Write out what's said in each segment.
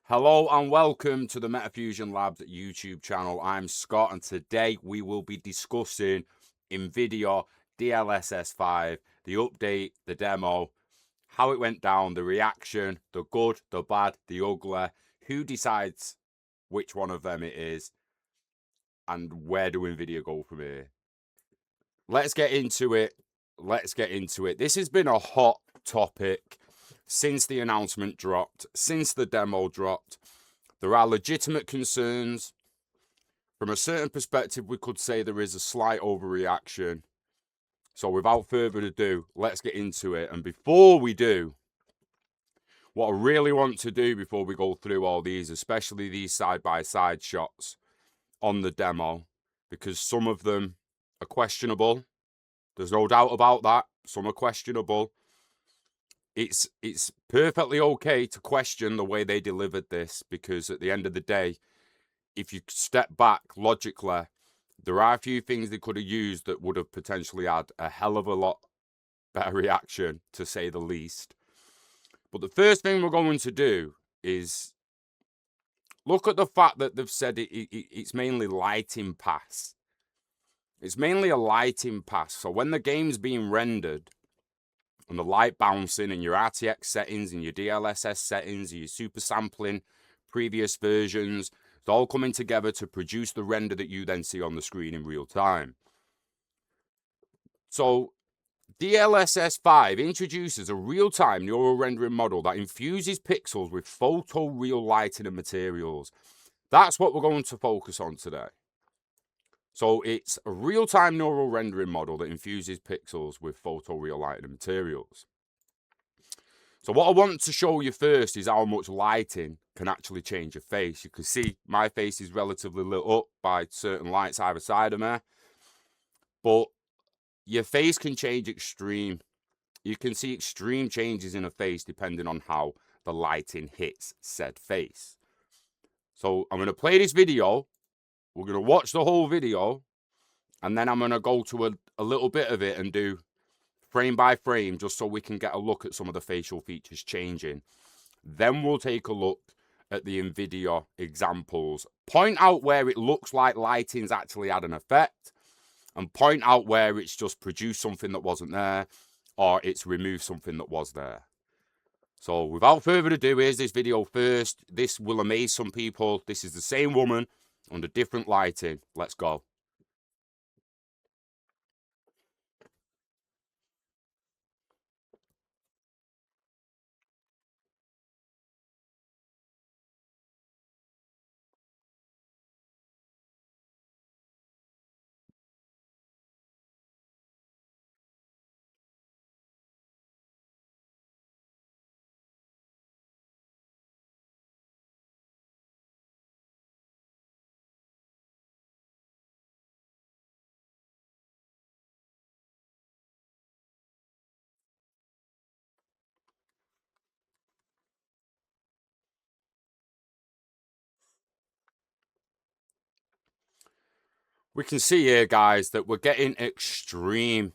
Hello and welcome to the Metafusion Labs YouTube channel. I'm Scott and today we will be discussing Nvidia DLSS 5, the update, the demo, how it went down, the reaction, the good, the bad, the ugly, who decides which one of them it is, and where do Nvidia go from here. Let's get into it. This has been a hot topic since the announcement dropped, since the demo dropped. There are legitimate concerns. From a certain perspective, we could say there is a slight overreaction. So without further ado, let's get into it. And before we do, what I really want to do before we go through all these, especially these side-by-side shots on the demo, because some of them are questionable. There's no doubt about that. Some are questionable. It's perfectly okay to question the way they delivered this, because at the end of the day, if you step back logically, there are a few things they could have used that would have potentially had a hell of a lot better reaction, to say the least. But the first thing we're going to do is look at the fact that they've said it's mainly lighting pass. It's mainly a lighting pass. So when the game's being rendered and the light bouncing and your RTX settings and your DLSS settings and your super sampling previous versions, it's all coming together to produce the render that you then see on the screen in real time. So DLSS 5 introduces a real-time neural rendering model that infuses pixels with photoreal lighting and materials. That's what we're going to focus on today. So it's a real-time neural rendering model that infuses pixels with photoreal lighting and materials. So what I want to show you first is how much lighting can actually change your face. You can see my face is relatively lit up by certain lights either side of me. But your face can change extreme. You can see extreme changes in a face depending on how the lighting hits said face. So I'm going to play this video. We're going to watch the whole video. And then I'm going to go to a little bit of it and do frame by frame, just so we can get a look at some of the facial features changing. Then we'll take a look at the Nvidia examples, point out where it looks like lighting's actually had an effect, and point out where it's just produced something that wasn't there, or it's removed something that was there. So without further ado, here's this video first. This will amaze some people. This is the same woman under different lighting. Let's go. We can see here, guys, that we're getting extreme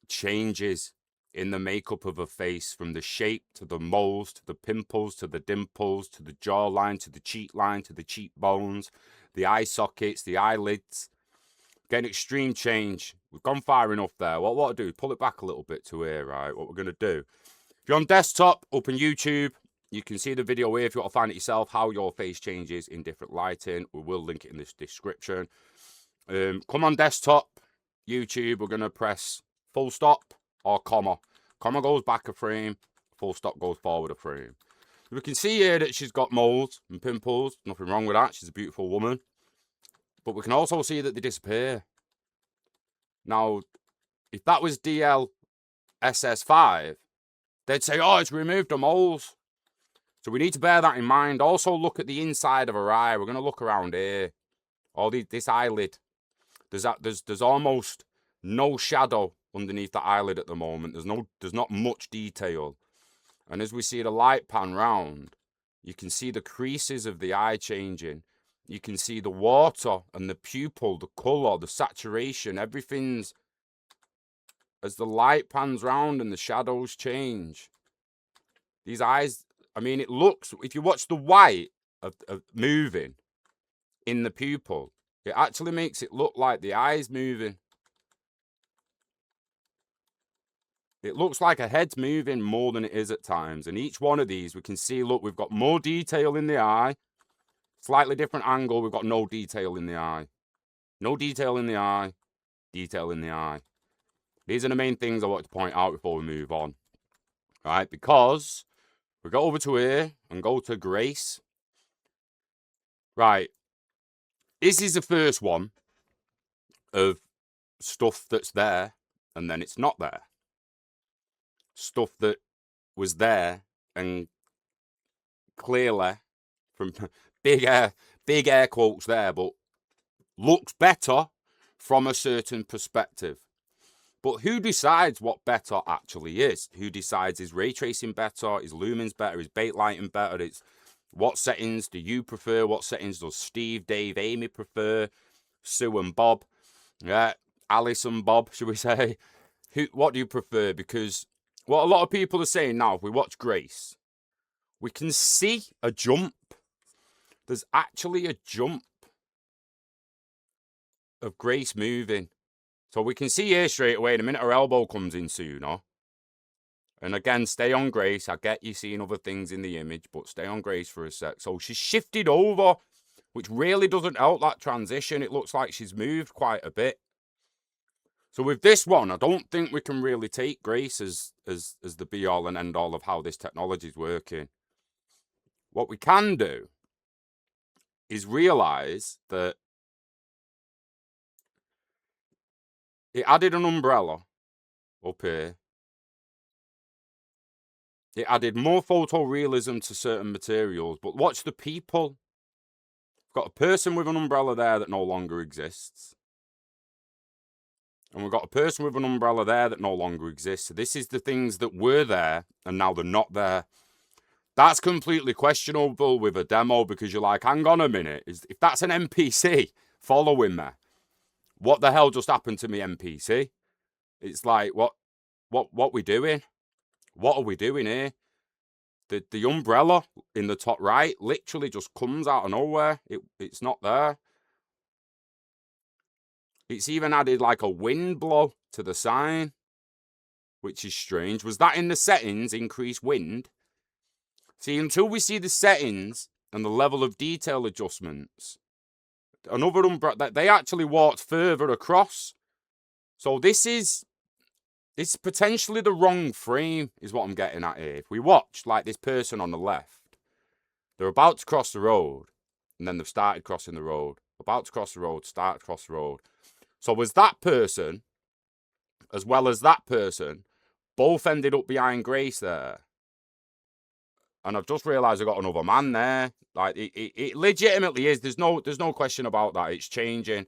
changes in the makeup of a face, from the shape to the moles to the pimples to the dimples to the jawline to the cheek line to the cheekbones, the eye sockets, the eyelids. Getting extreme change. We've gone far enough there. What I'll do, pull it back a little bit to here, right? What we're going to do. If you're on desktop, open YouTube. You can see the video here if you want to find it yourself, how your face changes in different lighting. We will link it in this description. Come on desktop, YouTube, we're going to press full stop or comma. Comma goes back a frame, full stop goes forward a frame. We can see here that she's got moles and pimples. Nothing wrong with that. She's a beautiful woman. But we can also see that they disappear. Now, if that was DLSS 5, they'd say, oh, it's removed the moles. So we need to bear that in mind. Also, look at the inside of her eye. We're going to look around here. This eyelid. There's almost no shadow underneath the eyelid at the moment. There's not much detail. And as we see the light pan round, you can see the creases of the eye changing. You can see the water and the pupil, the colour, the saturation, everything's, as the light pans round and the shadows change. These eyes, I mean, it looks, if you watch the white, of moving in the pupil, it actually makes it look like the eye's moving. It looks like a head's moving more than it is at times. And each one of these, we can see, look, we've got more detail in the eye. Slightly different angle, we've got no detail in the eye. No detail in the eye, detail in the eye. These are the main things I want to point out before we move on. Right, because we go over to here and go to Grace. Right, this is the first one of stuff that's there and then it's not there. Stuff that was there and clearly, from big air quotes there, but looks better from a certain perspective. But who decides what better actually is? Who decides, is ray tracing better? Is lumens better? Is bait lighting better? It's what settings do you prefer? What settings does Steve, Dave, Amy prefer? Sue and Bob, yeah, Alice and Bob, should we say? What do you prefer? Because what a lot of people are saying now, if we watch Grace, we can see a jump. There's actually a jump of Grace moving. So we can see here straight away, the minute her elbow comes in sooner. And again, stay on Grace. I get you seeing other things in the image, but stay on Grace for a sec. So she's shifted over, which really doesn't help that transition. It looks like she's moved quite a bit. So with this one, I don't think we can really take Grace as the be-all and end-all of how this technology is working. What we can do is realise that it added an umbrella up here. It added more photorealism to certain materials, but watch the people. We've got a person with an umbrella there that no longer exists. And we've got a person with an umbrella there that no longer exists. So this is the things that were there and now they're not there. That's completely questionable with a demo because you're like, hang on a minute. If that's an NPC following me, what the hell just happened to me NPC? It's like, what we doing? What are we doing here? The umbrella in the top right literally just comes out of nowhere. It's not there. It's even added like a wind blow to the sign, which is strange. Was that in the settings, increase wind? See, until we see the settings and the level of detail adjustments, another umbrella, they actually walked further across. So this is potentially the wrong frame, is what I'm getting at here. If we watch, like this person on the left, they're about to cross the road, and then they've started crossing the road. About to cross the road, start to cross the road. So was that person, as well as that person, both ended up behind Grace there. And I've just realised I've got another man there. Like, it legitimately is. There's no question about that. It's changing.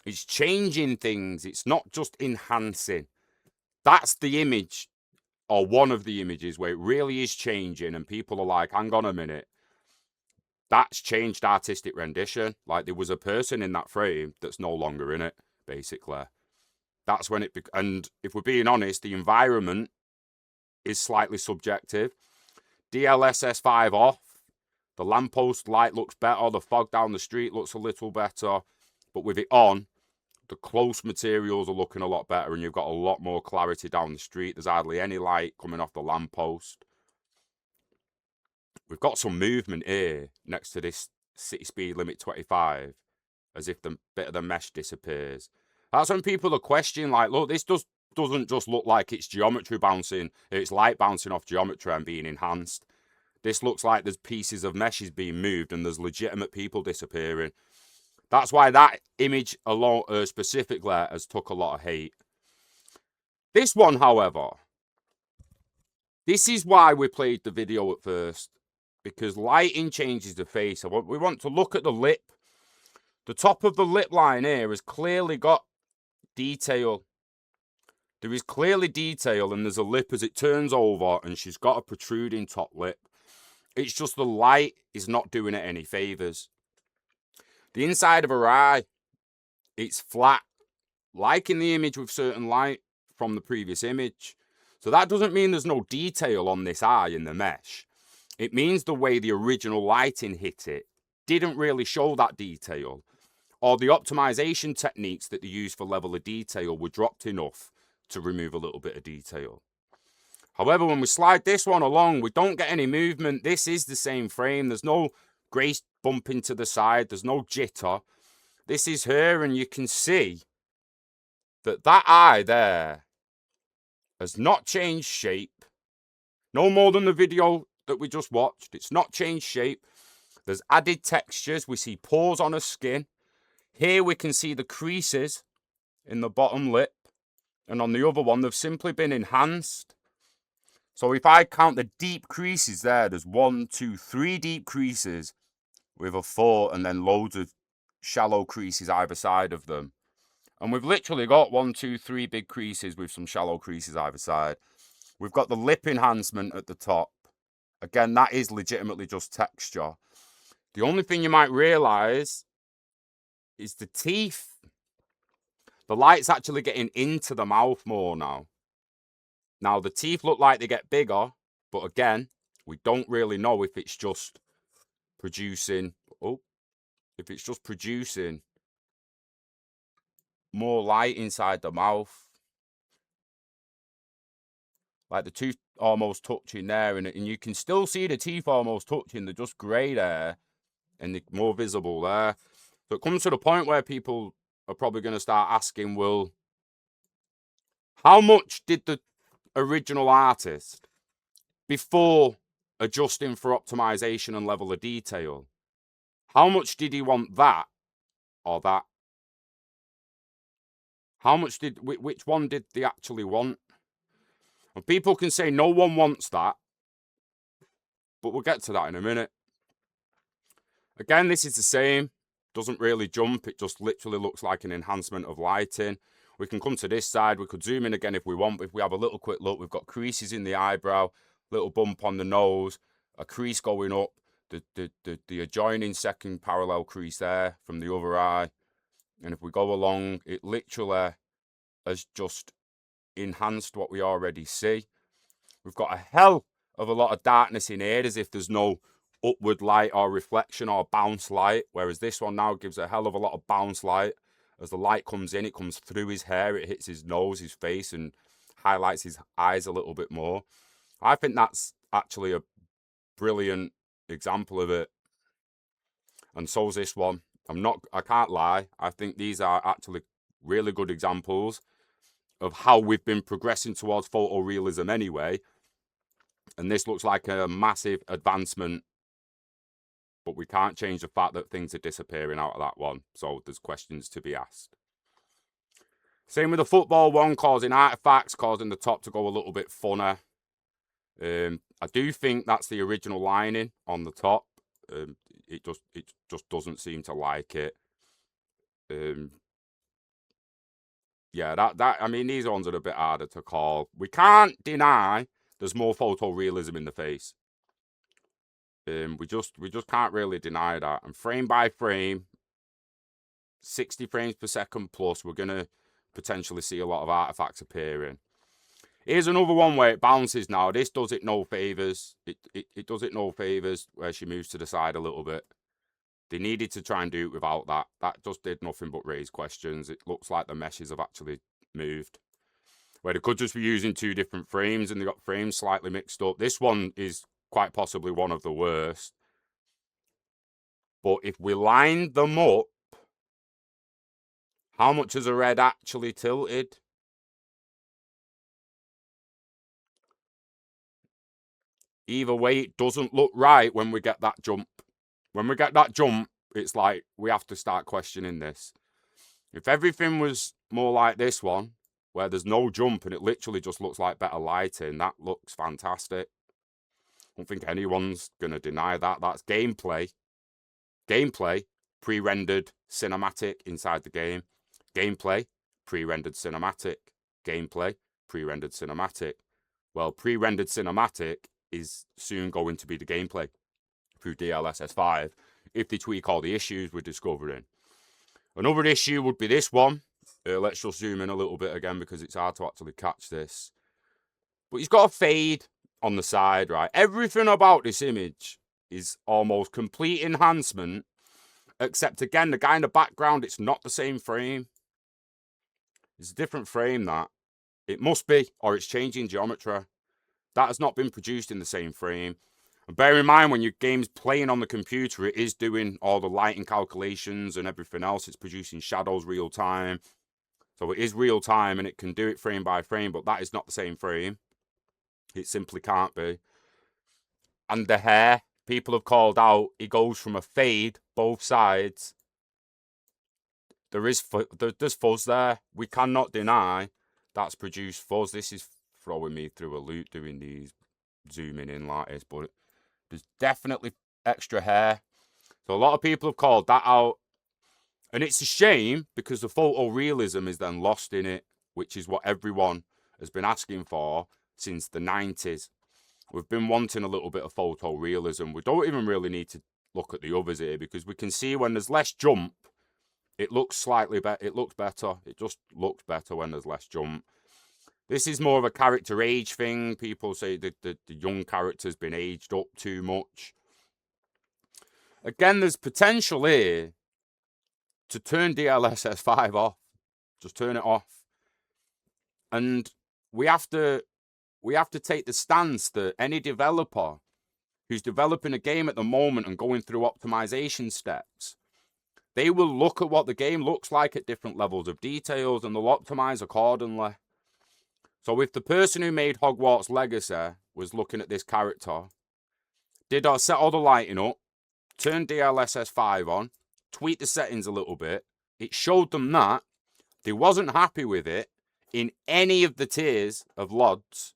It's changing things. It's not just enhancing. That's the image, or one of the images, where it really is changing. And people are like, hang on a minute. That's changed artistic rendition. Like, there was a person in that frame that's no longer in it, basically. That's when it... And if we're being honest, the environment is slightly subjective. DLSS 5 off. The lamppost light looks better. The fog down the street looks a little better. But with it on, the close materials are looking a lot better and you've got a lot more clarity down the street. There's hardly any light coming off the lamppost. We've got some movement here next to this city speed limit 25, as if the bit of the mesh disappears. That's when people are questioning, like, look, this doesn't just look like it's geometry bouncing, it's light bouncing off geometry and being enhanced. This looks like there's pieces of meshes being moved and there's legitimate people disappearing. That's why that image alone specifically has took a lot of hate. This one, however, this is why we played the video at first, because lighting changes the face. We want to look at the lip. The top of the lip line here has clearly got detail. There is clearly detail and there's a lip as it turns over and she's got a protruding top lip. It's just the light is not doing it any favours. The inside of her eye, it's flat, like in the image with certain light from the previous image. So that doesn't mean there's no detail on this eye in the mesh. it means the way the original lighting hit it didn't really show that detail, or the optimization techniques that they used for level of detail were dropped enough to remove a little bit of detail. However, when we slide this one along, we don't get any movement. This is the same frame. There's no grace bumping to the side. There's no jitter. This is her, and you can see that that eye there has not changed shape. No more than the video that we just watched. It's not changed shape. There's added textures. We see pores on her skin. Here we can see the creases in the bottom lip. And on the other one, they've simply been enhanced. So if I count the deep creases there's 1, 2, 3 deep creases with a 4 and then loads of shallow creases either side of them. And we've literally got 1, 2, 3 big creases with some shallow creases either side. We've got the lip enhancement at the top. Again, that is legitimately just texture. The only thing you might realise is the teeth. The light's actually getting into the mouth more now. Now, the teeth look like they get bigger, but again, we don't really know if it's just producing, more light inside the mouth. Like the tooth almost touching there, and you can still see the teeth almost touching. They're just grey there, and they're more visible there. So it comes to the point where people are probably going to start asking, well, how much did the original artist, before adjusting for optimization and level of detail, how much did he want that or that? How much did, which one did they actually want? And people can say no one wants that, but we'll get to that in a minute. Again, this is the same. Doesn't really jump. It just literally looks like an enhancement of lighting. We can come to this side. We could zoom in again if we want. If we have a little quick look, we've got creases in the eyebrow, little bump on the nose, a crease going up, the adjoining second parallel crease there from the other eye. And if we go along, it literally has just enhanced what we already see. We've got a hell of a lot of darkness in here, as if there's no upward light or reflection or bounce light, whereas this one now gives a hell of a lot of bounce light. As the light comes in, it comes through his hair, it hits his nose, his face, and highlights his eyes a little bit more. I think that's actually a brilliant example of it, and so's this one. I can't lie, I think these are actually really good examples of how we've been progressing towards photorealism anyway, and this looks like a massive advancement. But we can't change the fact that things are disappearing out of that one. So there's questions to be asked. Same with the football one, causing artifacts, causing the top to go a little bit funner. I do think that's the original lining on the top. It just doesn't seem to like it. Yeah, I mean, these ones are a bit harder to call. We can't deny there's more photorealism in the face. We just can't really deny that. And frame by frame, 60 frames per second plus, we're going to potentially see a lot of artifacts appearing. Here's another one where it bounces now. This does it no favours. It does it no favours where she moves to the side a little bit. They needed to try and do it without that. That just did nothing but raise questions. It looks like the meshes have actually moved. Where they could just be using 2 different frames and they got frames slightly mixed up. This one is quite possibly one of the worst. But if we lined them up, how much has the red actually tilted? Either way, it doesn't look right when we get that jump. When we get that jump, it's like we have to start questioning this. If everything was more like this one, where there's no jump and it literally just looks like better lighting, that looks fantastic. I don't think anyone's going to deny that. That's gameplay. Gameplay, pre-rendered cinematic inside the game. Gameplay, pre-rendered cinematic. Gameplay, pre-rendered cinematic. Well, pre-rendered cinematic is soon going to be the gameplay through DLSS 5 if they tweak all the issues we're discovering. Another issue would be this one. Let's just zoom in a little bit again because it's hard to actually catch this. But he's got a fade on the side, right? Everything about this image is almost complete enhancement, except again, the guy in the background, it's not the same frame. It's a different frame, that. It must be, or it's changing geometry. That has not been produced in the same frame. And bear in mind, when your game's playing on the computer, it is doing all the lighting calculations and everything else. It's producing shadows real time. So it is real time and it can do it frame by frame, but that is not the same frame. It simply can't be. And the hair, people have called out, it goes from a fade, both sides. There's fuzz there. We cannot deny that's produced fuzz. This is throwing me through a loop doing these, zooming in like this, but there's definitely extra hair. So a lot of people have called that out. And it's a shame because the photorealism is then lost in it, which is what everyone has been asking for since the 90s. We've been wanting a little bit of photorealism. We don't even really need to look at the others here because we can see when there's less jump, it looks slightly better. It looks better. It just looks better when there's less jump. This is more of a character age thing. People say that the young character's been aged up too much. Again, there's potential here to turn DLSS 5 off. Just turn it off. And we have to take the stance that any developer who's developing a game at the moment and going through optimization steps, they will look at what the game looks like at different levels of details and they'll optimize accordingly. So if the person who made Hogwarts Legacy was looking at this character, did I set all the lighting up, turn DLSS 5 on, tweak the settings a little bit, it showed them that they wasn't happy with it in any of the tiers of LODs,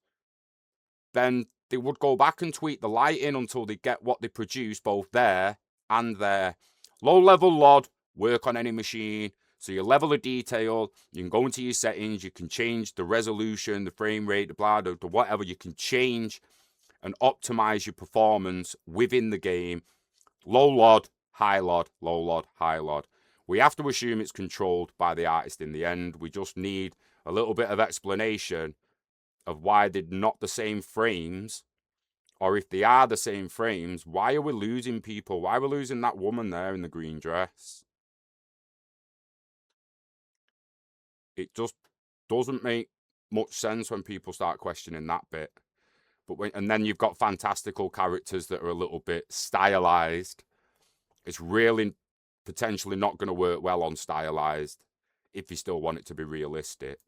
then they would go back and tweak the lighting until they get what they produce both there and there. Low level LOD, work on any machine. So your level of detail, you can go into your settings, you can change the resolution, the frame rate, the blah, the whatever. You can change and optimize your performance within the game. Low LOD, high LOD, low LOD, high LOD. We have to assume it's controlled by the artist in the end. We just need a little bit of explanation of why they're not the same frames, or if they are the same frames, why are we losing people? Why are we losing that woman there in the green dress? It just doesn't make much sense when people start questioning that bit. And then you've got fantastical characters that are a little bit stylized. It's really potentially not going to work well on stylized if you still want it to be realistic.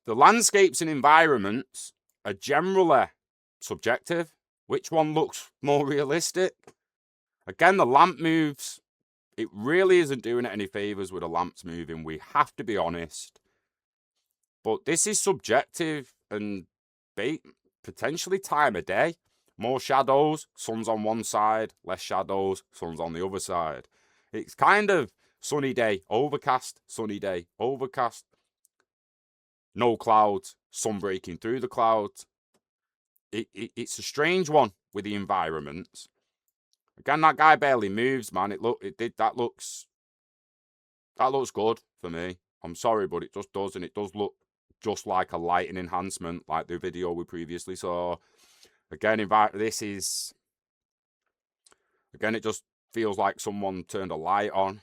The landscapes and environments are generally subjective. Which one looks more realistic? Again, the lamp moves. It really isn't doing it any favors with the lamps moving. We have to be honest. But this is subjective and potentially time of day. More shadows, sun's on one side. Less shadows, sun's on the other side. It's kind of sunny day, overcast, sunny day, overcast. No clouds, sun breaking through the clouds. It's a strange one with the environments. Again, that guy barely moves, man. That looks good for me. I'm sorry, but it just does, and it does look just like a lighting enhancement, like the video we previously saw. Again, it just feels like someone turned a light on.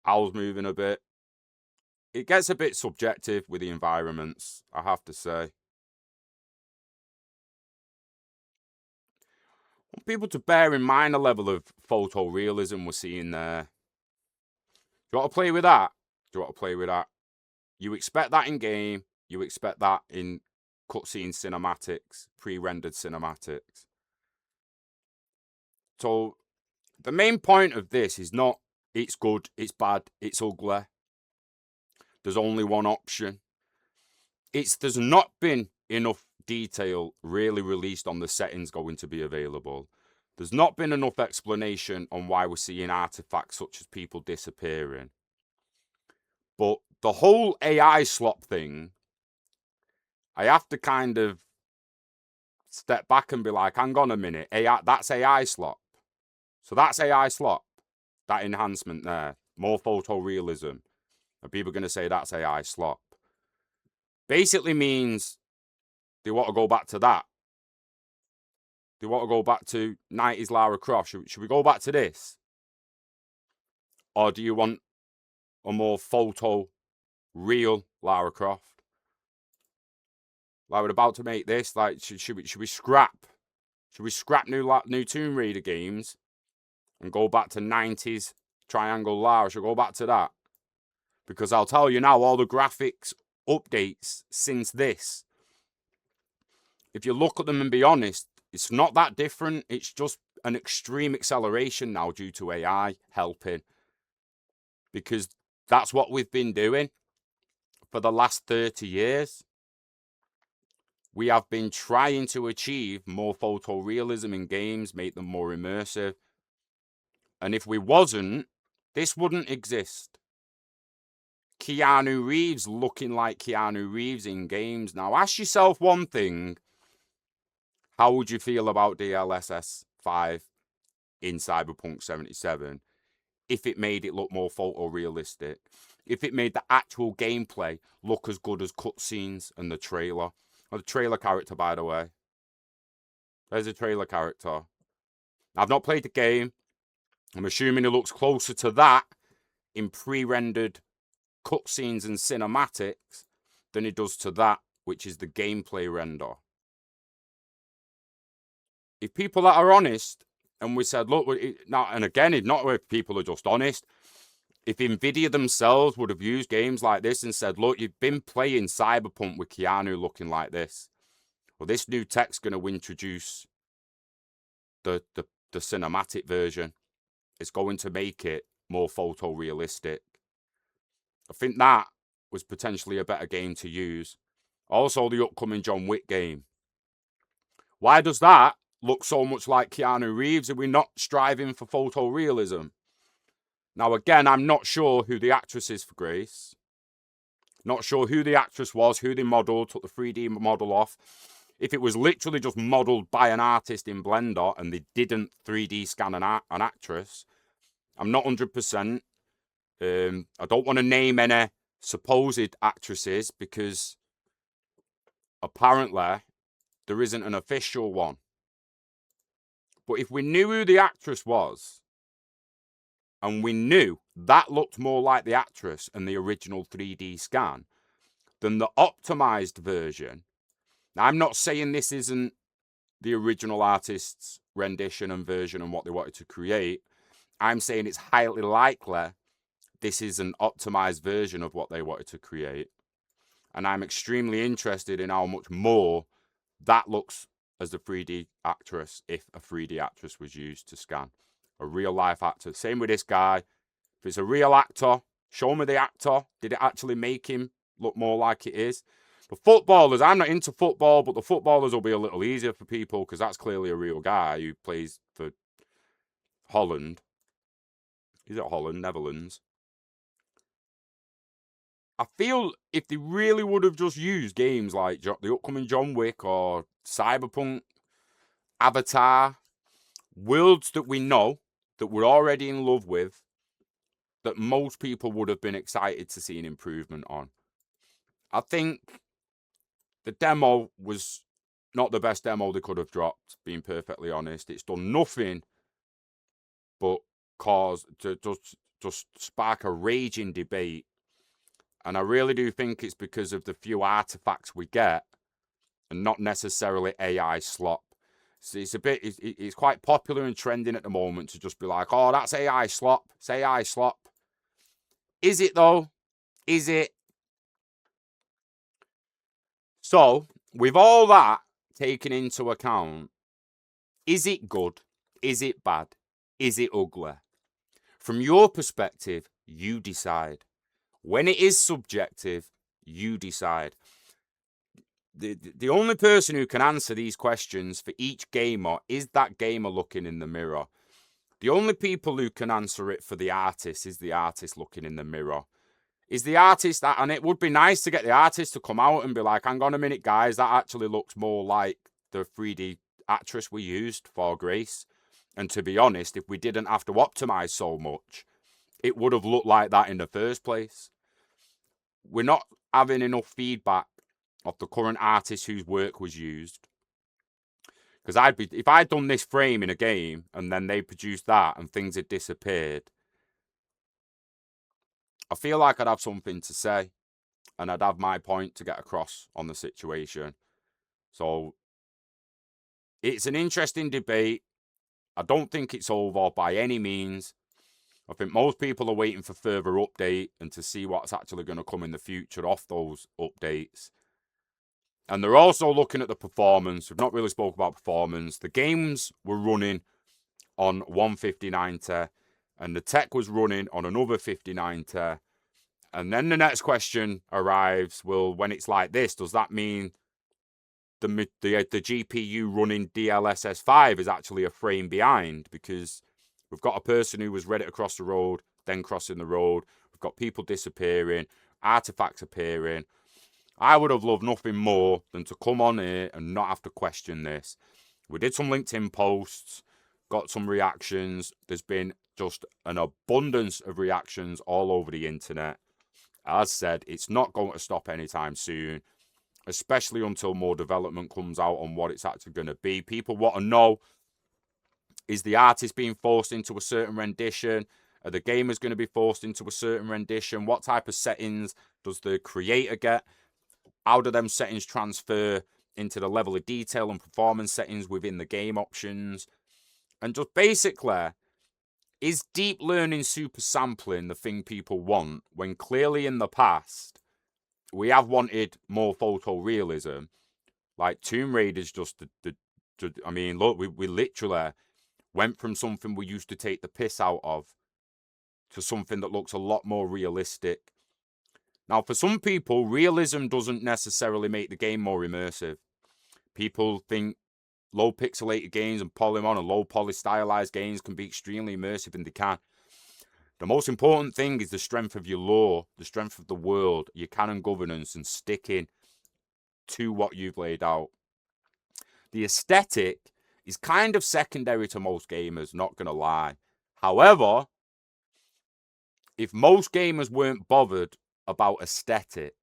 Owl's moving a bit. It gets a bit subjective with the environments, I have to say. I want people to bear in mind the level of photorealism we're seeing there. Do you want to play with that? You expect that in game. You expect that in cutscene cinematics, pre-rendered cinematics. So the main point of this is not it's good, it's bad, it's ugly. There's only one option. There's not been enough detail really released on the settings going to be available. There's not been enough explanation on why we're seeing artifacts such as people disappearing. But the whole AI slop thing, I have to kind of step back and be like, hang on a minute, that's AI slop. So that's AI slop, that enhancement there, more photorealism. And people are going to say that's AI slop. Basically means Do you want to go back to that? Do you want to go back to 90s Lara Croft? Should we go back to this? Or do you want a more photo real Lara Croft? Like, we're about to make this. Like, should we scrap? Should we scrap new Tomb Raider games and go back to 90s Triangle Lara? Should we go back to that? Because I'll tell you now, all the graphics updates since this, if you look at them and be honest, it's not that different. It's just an extreme acceleration now due to AI helping. Because that's what we've been doing for the last 30 years. We have been trying to achieve more photorealism in games, make them more immersive. And if we wasn't, this wouldn't exist. Keanu Reeves looking like Keanu Reeves in games. Now, ask yourself one thing. How would you feel about DLSS 5 in Cyberpunk 77 if it made it look more photorealistic? If it made the actual gameplay look as good as cutscenes and the trailer? Or the trailer character, by the way. There's a trailer character. I've not played the game. I'm assuming it looks closer to that in pre-rendered cutscenes and cinematics than it does to that, which is the gameplay render. If people that are honest, and we said, look, and again, not if people are just honest, if Nvidia themselves would have used games like this and said, look, you've been playing Cyberpunk with Keanu looking like this, well, this new tech's going to introduce the cinematic version. It's going to make it more photorealistic. I think that was potentially a better game to use. Also, the upcoming John Wick game. Why does that look so much like Keanu Reeves? Are we not striving for photorealism? Now, again, I'm not sure who the actress is for Grace. Not sure who the actress was, who they modelled, took the 3D model off. If it was literally just modelled by an artist in Blender and they didn't 3D scan an actress, I'm not 100%. I don't want to name any supposed actresses because apparently there isn't an official one. But if we knew who the actress was, and we knew that looked more like the actress and the original 3D scan than the optimized version. Now, I'm not saying this isn't the original artist's rendition and version and what they wanted to create. I'm saying it's highly likely this is an optimized version of what they wanted to create. And I'm extremely interested in how much more that looks as the 3D actress if a 3D actress was used to scan. A real life actor. Same with this guy. If it's a real actor, show me the actor. Did it actually make him look more like it is? The footballers, I'm not into football, but the footballers will be a little easier for people because that's clearly a real guy who plays for Holland. Is it Holland? Netherlands. I feel if they really would have just used games like the upcoming John Wick or Cyberpunk, Avatar, worlds that we know, that we're already in love with, that most people would have been excited to see an improvement on. I think the demo was not the best demo they could have dropped, being perfectly honest. It's done nothing but cause to just spark a raging debate. And I really do think it's because of the few artifacts we get and not necessarily AI slop. So it's quite popular and trending at the moment to just be like, oh, that's AI slop. It's AI slop. Is it though? Is it? So, with all that taken into account, is it good? Is it bad? Is it ugly? From your perspective, you decide. When it is subjective, you decide. The only person who can answer these questions for each gamer is that gamer looking in the mirror. The only people who can answer it for the artist is the artist looking in the mirror. Is the artist, and it would be nice to get the artist to come out and be like, hang on a minute, guys, that actually looks more like the 3D actress we used for Grace. And to be honest, if we didn't have to optimize so much, it would have looked like that in the first place. We're not having enough feedback of the current artist whose work was used. Because if I'd done this frame in a game and then they produced that and things had disappeared, I feel like I'd have something to say and I'd have my point to get across on the situation. So it's an interesting debate. I don't think it's over by any means. I think most people are waiting for further update and to see what's actually going to come in the future off those updates. And they're also looking at the performance. We've not really spoke about performance. The games were running on 159 and the tech was running on another 59 and then the next question arrives, well, when it's like this, does that mean the GPU running DLSS 5 is actually a frame behind? Because we've got a person who was ready to cross the road, then crossing the road. We've got people disappearing, artifacts appearing. I would have loved nothing more than to come on here and not have to question this. We did some LinkedIn posts, got some reactions. There's been just an abundance of reactions all over the internet. As said, it's not going to stop anytime soon, especially until more development comes out on what it's actually going to be. People want to know, is the artist being forced into a certain rendition? Are the gamers going to be forced into a certain rendition? What type of settings does the creator get? How do them settings transfer into the level of detail and performance settings within the game options? And just basically, is deep learning super sampling the thing people want when clearly in the past we have wanted more photorealism? Like Tomb Raider's just I mean, look, we literally went from something we used to take the piss out of to something that looks a lot more realistic. Now, for some people, realism doesn't necessarily make the game more immersive. People think low pixelated games and polygon and low poly stylized games can be extremely immersive, and they can. The most important thing is the strength of your lore, the strength of the world, your canon governance, and sticking to what you've laid out. The aesthetic is kind of secondary to most gamers, not going to lie. However, if most gamers weren't bothered about aesthetic,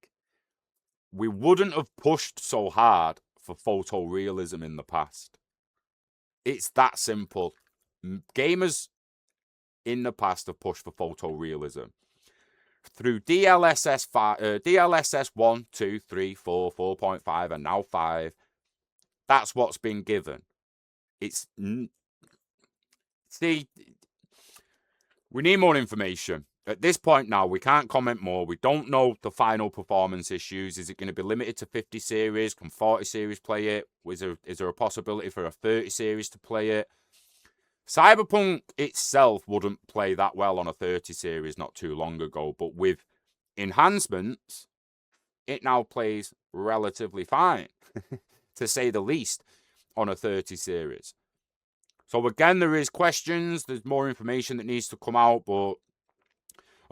we wouldn't have pushed so hard for photorealism in the past. It's that simple. Gamers in the past have pushed for photorealism. Through DLSS 5, DLSS 1, 2, 3, 4, 4.5, and now 5, that's what's been given. See, we need more information. At this point now, we can't comment more. We don't know the final performance issues. Is it going to be limited to 50 series? Can 40 series play it? Is there a possibility for a 30 series to play it? Cyberpunk itself wouldn't play that well on a 30 series not too long ago, but with enhancements, it now plays relatively fine, to say the least, on a 30 series. So again, there is questions. There's more information that needs to come out, but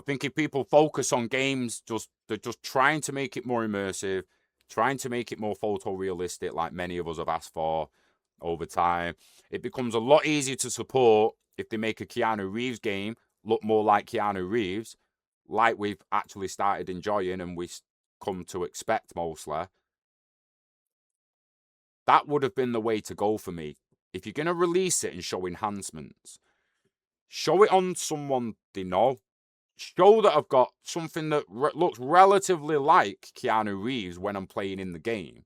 I think if people focus on games, they're just trying to make it more immersive, trying to make it more photorealistic, like many of us have asked for over time. It becomes a lot easier to support if they make a Keanu Reeves game look more like Keanu Reeves, like we've actually started enjoying and we come to expect mostly. That would have been the way to go for me. If you're going to release it and show enhancements, show it on someone they know. Show that I've got something that looks relatively like Keanu Reeves when I'm playing in the game.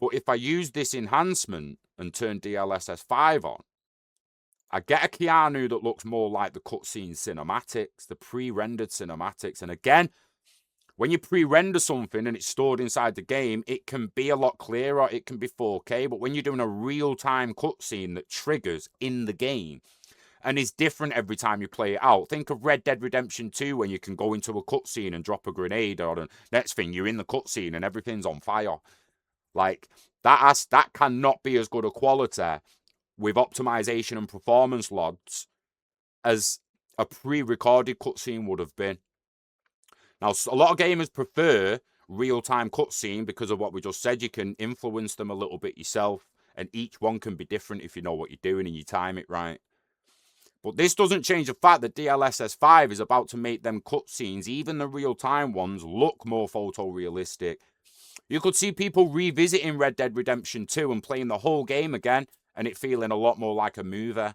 But if I use this enhancement and turn DLSS 5 on, I get a Keanu that looks more like the cutscene cinematics, the pre-rendered cinematics. And again, when you pre-render something and it's stored inside the game, it can be a lot clearer. It can be 4K. But when you're doing a real-time cutscene that triggers in the game and is different every time you play it out. Think of Red Dead Redemption 2 when you can go into a cutscene and drop a grenade, or the next thing you're in the cutscene and everything's on fire. Like that cannot be as good a quality with optimization and performance logs as a pre-recorded cutscene would have been. Now, a lot of gamers prefer real-time cutscene because of what we just said. You can influence them a little bit yourself, and each one can be different if you know what you're doing and you time it right. But this doesn't change the fact that DLSS 5 is about to make them cutscenes, even the real-time ones, look more photorealistic. You could see people revisiting Red Dead Redemption 2 and playing the whole game again, and it feeling a lot more like a movie.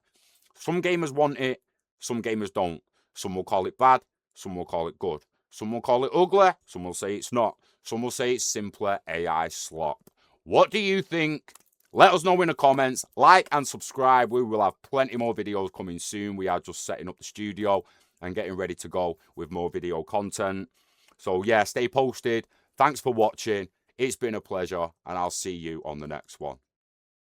Some gamers want it, some gamers don't. Some will call it bad, some will call it good. Some will call it ugly, some will say it's not. Some will say it's simpler AI slop. What do you think? Let us know in the comments. Like and subscribe. We will have plenty more videos coming soon. We are just setting up the studio and getting ready to go with more video content. So yeah, stay posted. Thanks for watching. It's been a pleasure, and I'll see you on the next one.